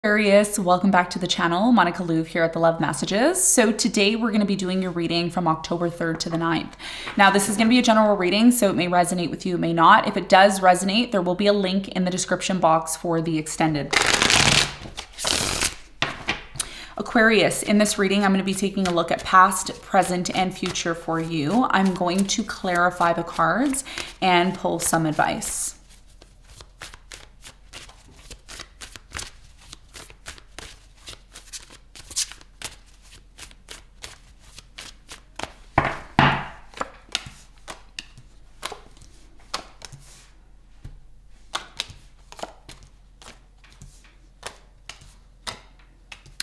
Aquarius, welcome back to the channel. Monica Louv here at the Love Messages. So today we're going to be doing your reading from October 3rd to the 9th. Now this is going to be a general reading, so it may resonate with you, it may not. If it does resonate, there will be a link in the description box for the extended. Aquarius, in this reading, I'm going to be taking a look at past, present, and future for you. I'm going to clarify the cards and pull some advice.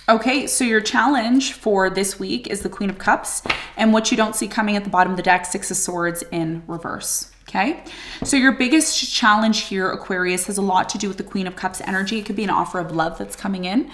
Okay, so your challenge for this week is the Queen of Cups, and what you don't see coming at the bottom of the deck, Six of Swords in reverse. Okay, so your biggest challenge here, Aquarius, has a lot to do with the Queen of Cups energy. It could be an offer of love that's coming in,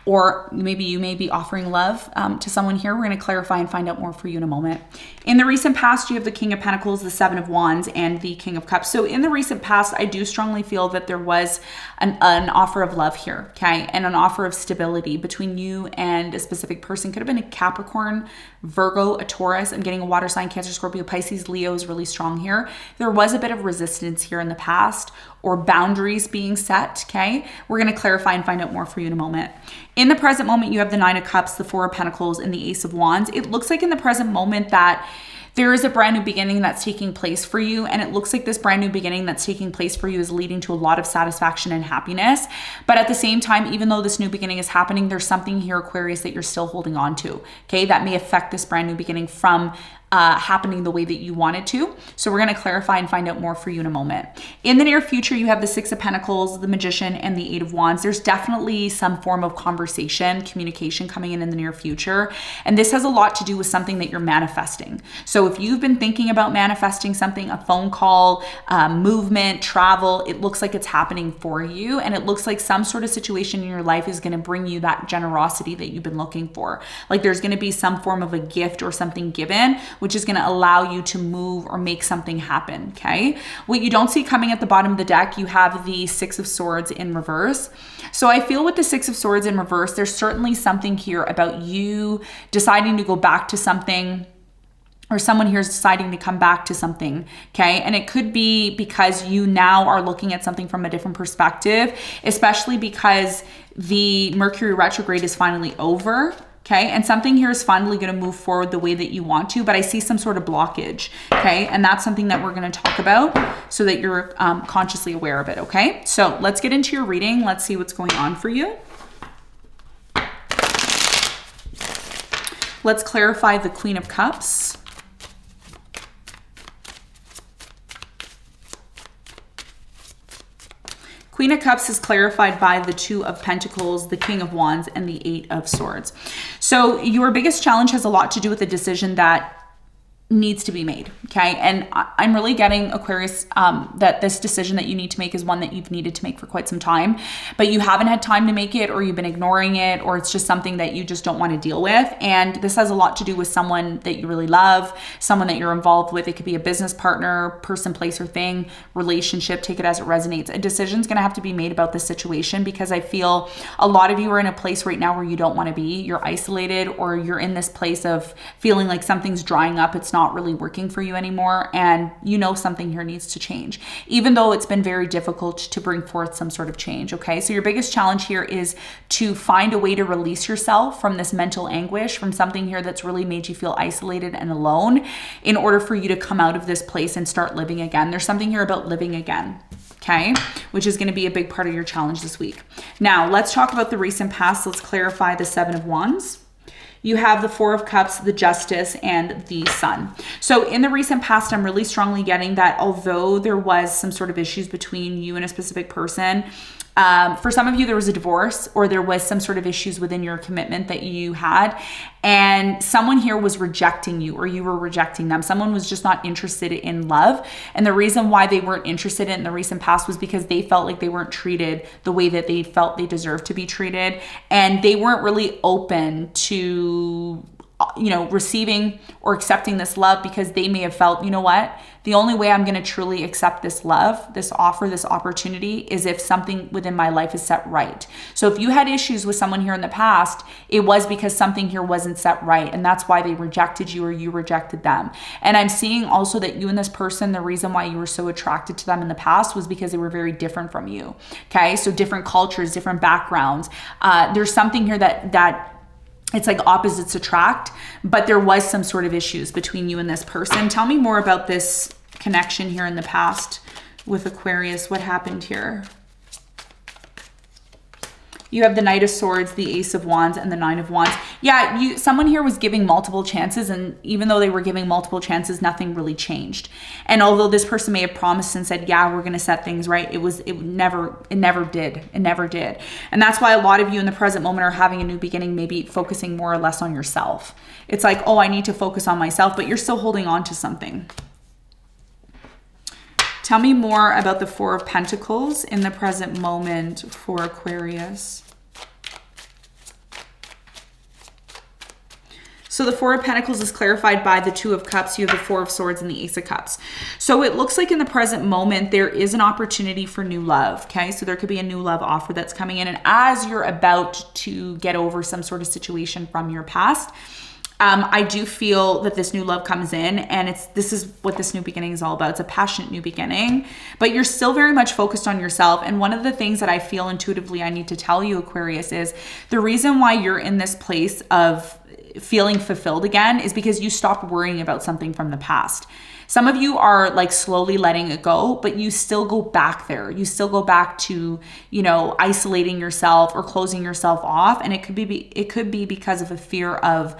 or maybe you may be offering love to someone here. We're going to clarify and find out more for you in a moment. In the recent past, you have the King of Pentacles, the Seven of Wands, and the King of Cups. So in the recent past, I do strongly feel that there was an offer of love here, okay, and an offer of stability between you and a specific person. Could have been a Capricorn, Virgo, a Taurus. I'm getting a water sign, Cancer, Scorpio, Pisces, Leo is really strong here. There was a bit of resistance here in the past, or boundaries being set, okay? We're going to clarify and find out more for you in a moment. In the present moment, you have the Nine of Cups, the Four of Pentacles, and the Ace of Wands. It looks like in the present moment that there is a brand new beginning that's taking place for you, and it looks like this brand new beginning that's taking place for you is leading to a lot of satisfaction and happiness. But at the same time, even though this new beginning is happening, there's something here, Aquarius, that you're still holding on to, okay? That may affect this brand new beginning from happening the way that you want it to. So we're going to clarify and find out more for you in a moment. In the near future, you have the Six of Pentacles, the Magician, and the Eight of Wands. There's definitely some form of conversation, communication coming in the near future. And this has a lot to do with something that you're manifesting. So if you've been thinking about manifesting something, a phone call, movement, travel, it looks like it's happening for you. And it looks like some sort of situation in your life is going to bring you that generosity that you've been looking for. Like there's going to be some form of a gift or something given, which is going to allow you to move or make something happen, okay? What you don't see coming at the bottom of the deck, you have the Six of Swords in reverse. So I feel with the Six of Swords in reverse, there's certainly something here about you deciding to go back to something, or someone here is deciding to come back to something, okay? And it could be because you now are looking at something from a different perspective, especially because the Mercury retrograde is finally over, okay? And something here is finally going to move forward the way that you want to, but I see some sort of blockage, okay? And that's something that we're going to talk about so that you're consciously aware of it, okay? So let's get into your reading. Let's see what's going on for you. Let's clarify the Queen of Cups. Queen of Cups is clarified by the Two of Pentacles, the King of Wands, and the Eight of Swords. So your biggest challenge has a lot to do with the decision that needs to be made, okay? And I'm really getting, Aquarius, that this decision that you need to make is one that you've needed to make for quite some time, but you haven't had time to make it, or you've been ignoring it, or it's just something that you just don't want to deal with. And this has a lot to do with someone that you really love, someone that you're involved with. It could be a business partner, person, place, or thing, relationship, take it as it resonates. A decision is going to have to be made about this situation, because I feel a lot of you are in a place right now where you don't want to be. You're isolated, or you're in this place of feeling like something's drying up. It's not really working for you anymore, and you know something here needs to change, even though it's been very difficult to bring forth some sort of change, okay? So your biggest challenge here is to find a way to release yourself from this mental anguish, from something here that's really made you feel isolated and alone, in order for you to come out of this place and start living again. There's something here about living again, okay, which is going to be a big part of your challenge this week. Now, let's talk about the recent past. Let's clarify the Seven of Wands. You have the Four of Cups, the Justice, and the Sun. So in the recent past, I'm really strongly getting that although there was some sort of issues between you and a specific person, for some of you, there was a divorce, or there was some sort of issues within your commitment that you had, and someone here was rejecting you, or you were rejecting them. Someone was just not interested in love. And the reason why they weren't interested in the recent past was because they felt like they weren't treated the way that they felt they deserved to be treated. And they weren't really open to receiving or accepting this love because they may have felt, you know what, the only way I'm going to truly accept this love, this offer, this opportunity is if something within my life is set right. So if you had issues with someone here in the past, it was because something here wasn't set right. And that's why they rejected you or you rejected them. And I'm seeing also that you and this person, the reason why you were so attracted to them in the past was because they were very different from you. Okay. So different cultures, different backgrounds. There's something here that it's like opposites attract, but there was some sort of issues between you and this person. Tell me more about this connection here in the past with Aquarius. What happened here? You have the Knight of Swords, the Ace of Wands, and the Nine of Wands. Yeah, someone here was giving multiple chances, and even though they were giving multiple chances, nothing really changed. And although this person may have promised and said, yeah, we're going to set things right, it never did. It never did. And that's why a lot of you in the present moment are having a new beginning, maybe focusing more or less on yourself. It's like, oh, I need to focus on myself, but you're still holding on to something. Tell me more about the Four of Pentacles in the present moment for Aquarius. So the Four of Pentacles is clarified by the Two of Cups. You have the Four of Swords and the Ace of Cups. So it looks like in the present moment, there is an opportunity for new love. Okay. So there could be a new love offer that's coming in. And as you're about to get over some sort of situation from your past, I do feel that this new love comes in, and this is what this new beginning is all about. It's a passionate new beginning, but you're still very much focused on yourself. And one of the things that I feel intuitively I need to tell you, Aquarius, is the reason why you're in this place of feeling fulfilled again is because you stopped worrying about something from the past. Some of you are like slowly letting it go, but you still go back there. You still go back to, isolating yourself or closing yourself off. And it could be because of a fear of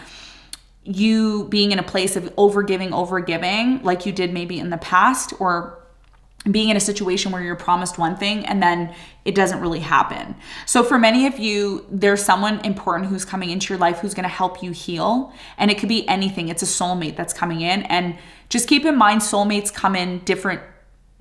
you being in a place of overgiving like you did maybe in the past, or being in a situation where you're promised one thing and then it doesn't really happen. So for many of you, there's someone important who's coming into your life who's going to help you heal. And it could be anything. It's a soulmate that's coming in. And just keep in mind, soulmates come in different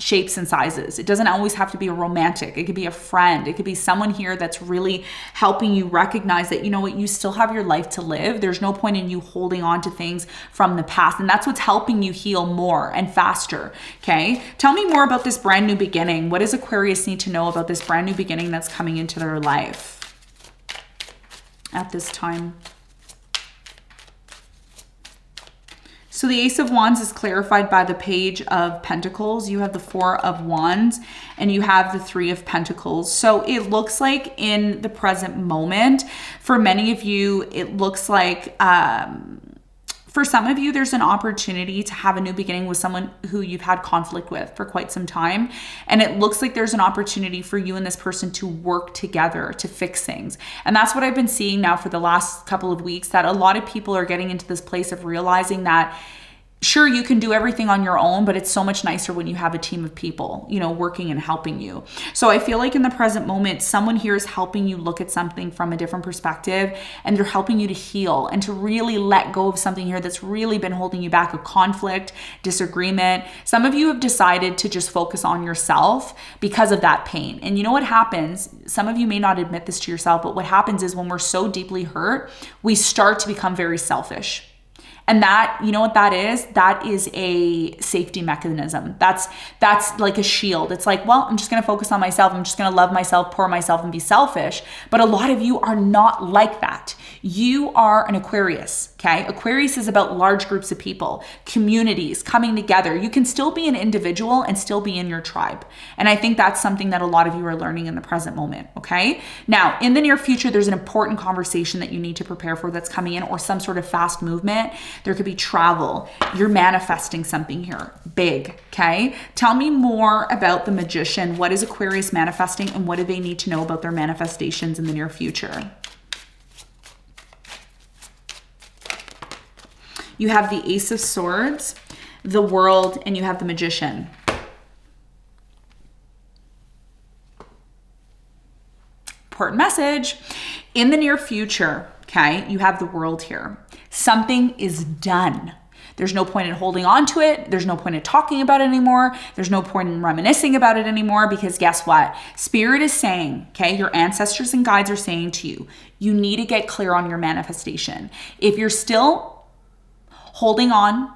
shapes and sizes. It doesn't always have to be a romantic. It could be a friend. It could be someone here that's really helping you recognize that, you know what, you still have your life to live. There's no point in you holding on to things from the past. And that's what's helping you heal more and faster. Okay. Tell me more about this brand new beginning. What does Aquarius need to know about this brand new beginning that's coming into their life at this time? So the Ace of Wands is clarified by the Page of Pentacles. You have the Four of Wands and you have the Three of Pentacles. So it looks like in the present moment, for many of you, it looks like for some of you, there's an opportunity to have a new beginning with someone who you've had conflict with for quite some time. And it looks like there's an opportunity for you and this person to work together to fix things. And that's what I've been seeing now for the last couple of weeks, that a lot of people are getting into this place of realizing that sure, you can do everything on your own, but it's so much nicer when you have a team of people, working and helping you. So I feel like in the present moment, someone here is helping you look at something from a different perspective, and they're helping you to heal and to really let go of something here that's really been holding you back, a conflict, disagreement. Some of you have decided to just focus on yourself because of that pain. And you know what happens? Some of you may not admit this to yourself, but what happens is when we're so deeply hurt, we start to become very selfish. And that, you know what that is? That is a safety mechanism. That's like a shield. It's like, well, I'm just going to focus on myself. I'm just going to love myself, pour myself, and be selfish. But a lot of you are not like that. You are an Aquarius, okay? Aquarius is about large groups of people, communities coming together. You can still be an individual and still be in your tribe. And I think that's something that a lot of you are learning in the present moment, okay? Now, in the near future, there's an important conversation that you need to prepare for that's coming in, or some sort of fast movement. There could be travel. You're manifesting something here, big, okay? Tell me more about the Magician. What is Aquarius manifesting, and what do they need to know about their manifestations in the near future? You have the Ace of Swords, the World, and you have the Magician. Important message. In the near future, okay, you have the World here. Something is done. There's no point in holding on to it. There's no point in talking about it anymore. There's no point in reminiscing about it anymore, because guess what? Spirit is saying, okay, your ancestors and guides are saying to you, you need to get clear on your manifestation. If you're still holding on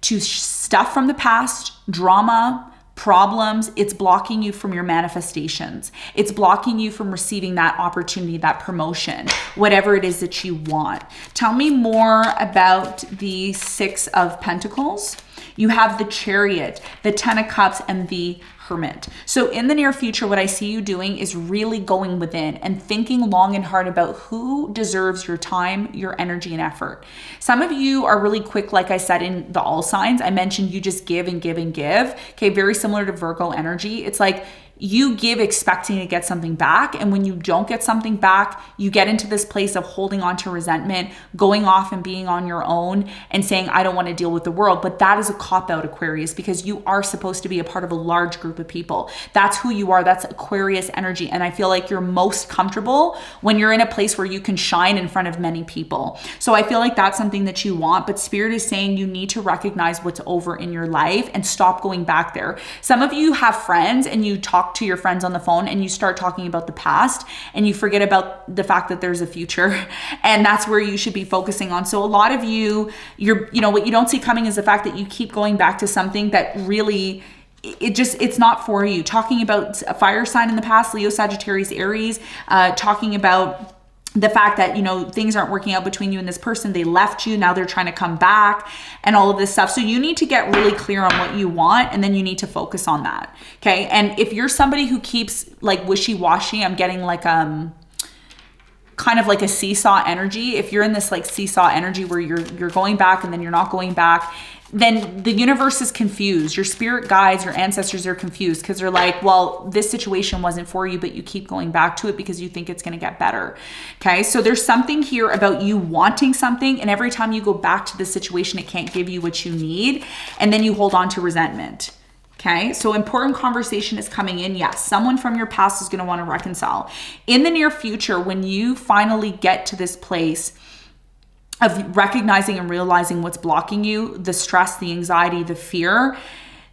to stuff from the past, drama, problems, it's blocking you from your manifestations. It's blocking you from receiving that opportunity, that promotion, whatever it is that you want. Tell me more about the Six of Pentacles. You have the Chariot, the Ten of Cups, and the Hermit. So in the near future, what I see you doing is really going within and thinking long and hard about who deserves your time, your energy, and effort. Some of you are really quick, like I said, in the all signs. I mentioned you just give and give and give. Okay, very similar to Virgo energy. It's like you give expecting to get something back. And when you don't get something back, you get into this place of holding on to resentment, going off and being on your own and saying, I don't want to deal with the world. But that is a cop-out, Aquarius, because you are supposed to be a part of a large group of people. That's who you are. That's Aquarius energy. And I feel like you're most comfortable when you're in a place where you can shine in front of many people. So I feel like that's something that you want. But Spirit is saying you need to recognize what's over in your life and stop going back there. Some of you have friends and you talk to your friends on the phone and you start talking about the past and you forget about the fact that there's a future, and that's where you should be focusing on. So a lot of you, what you don't see coming is the fact that you keep going back to something that really it's not for you. Talking about a fire sign in the past, Leo, Sagittarius, Aries, talking about the fact that, things aren't working out between you and this person, they left you, now they're trying to come back and all of this stuff. So you need to get really clear on what you want, and then you need to focus on that. Okay. And if you're somebody who keeps like wishy-washy, I'm getting like, kind of like a seesaw energy. If you're in this like seesaw energy where you're going back and then you're not going back, then the universe is confused. Your spirit guides, your ancestors are confused because they're like, well, this situation wasn't for you, but you keep going back to it because you think it's going to get better. Okay. So there's something here about you wanting something, and every time you go back to the situation, it can't give you what you need. And then you hold on to resentment. Okay. So important conversation is coming in. Yes. Someone from your past is going to want to reconcile. In the near future, when you finally get to this place of recognizing and realizing what's blocking you, the stress, the anxiety, the fear,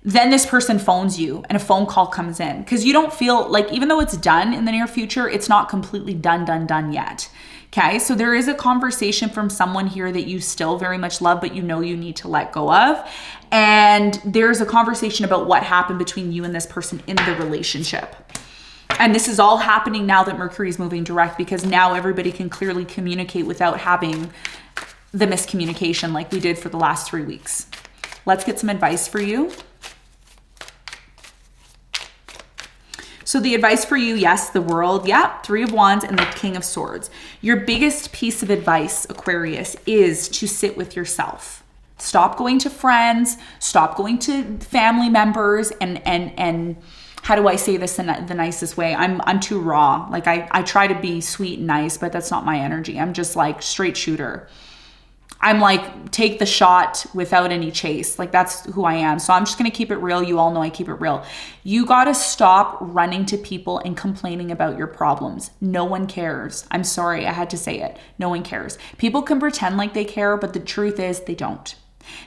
then this person phones you and a phone call comes in, because you don't feel like, even though it's done in the near future, it's not completely done yet. Okay. So there is a conversation from someone here that you still very much love, but you need to let go of. And there's a conversation about what happened between you and this person in the relationship. And this is all happening now that Mercury is moving direct, because now everybody can clearly communicate without having the miscommunication like we did for the last 3 weeks. Let's get some advice for you. So the advice for you, yes, the World, yeah, Three of Wands and the King of Swords. Your biggest piece of advice, Aquarius, is to sit with yourself. Stop going to friends, stop going to family members, and how do I say this in the nicest way? I'm too raw. Like I try to be sweet and nice, but that's not my energy. I'm just like straight shooter. I'm like, take the shot without any chase. Like that's who I am. So I'm just going to keep it real. You all know I keep it real. You got to stop running to people and complaining about your problems. No one cares. I'm sorry. I had to say it. No one cares. People can pretend like they care, but the truth is they don't.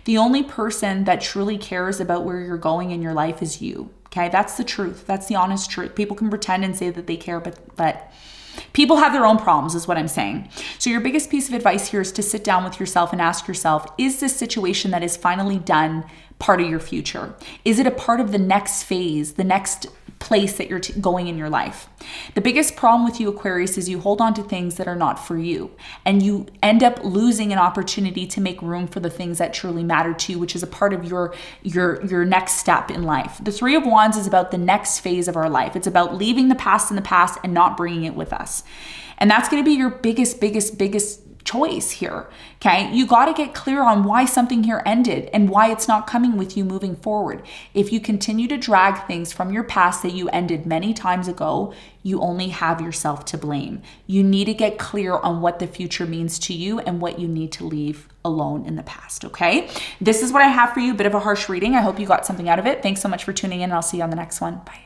The only person that truly cares about where you're going in your life is you. Okay. That's the truth. That's the honest truth. People can pretend and say that they care, but people have their own problems, is what I'm saying. So your biggest piece of advice here is to sit down with yourself and ask yourself, is this situation that is finally done part of your future? Is it a part of the next phase, the next place that you're going in your life? The biggest problem with you, Aquarius, is you hold on to things that are not for you, and you end up losing an opportunity to make room for the things that truly matter to you, which is a part of your next step in life. The Three of Wands is about the next phase of our life. It's about leaving the past in the past and not bringing it with us. And that's going to be your biggest choice here. Okay. You got to get clear on why something here ended and why it's not coming with you moving forward. If you continue to drag things from your past that you ended many times ago, you only have yourself to blame. You need to get clear on what the future means to you and what you need to leave alone in the past. Okay. This is what I have for you. A bit of a harsh reading. I hope you got something out of it. Thanks so much for tuning in, and I'll see you on the next one. Bye.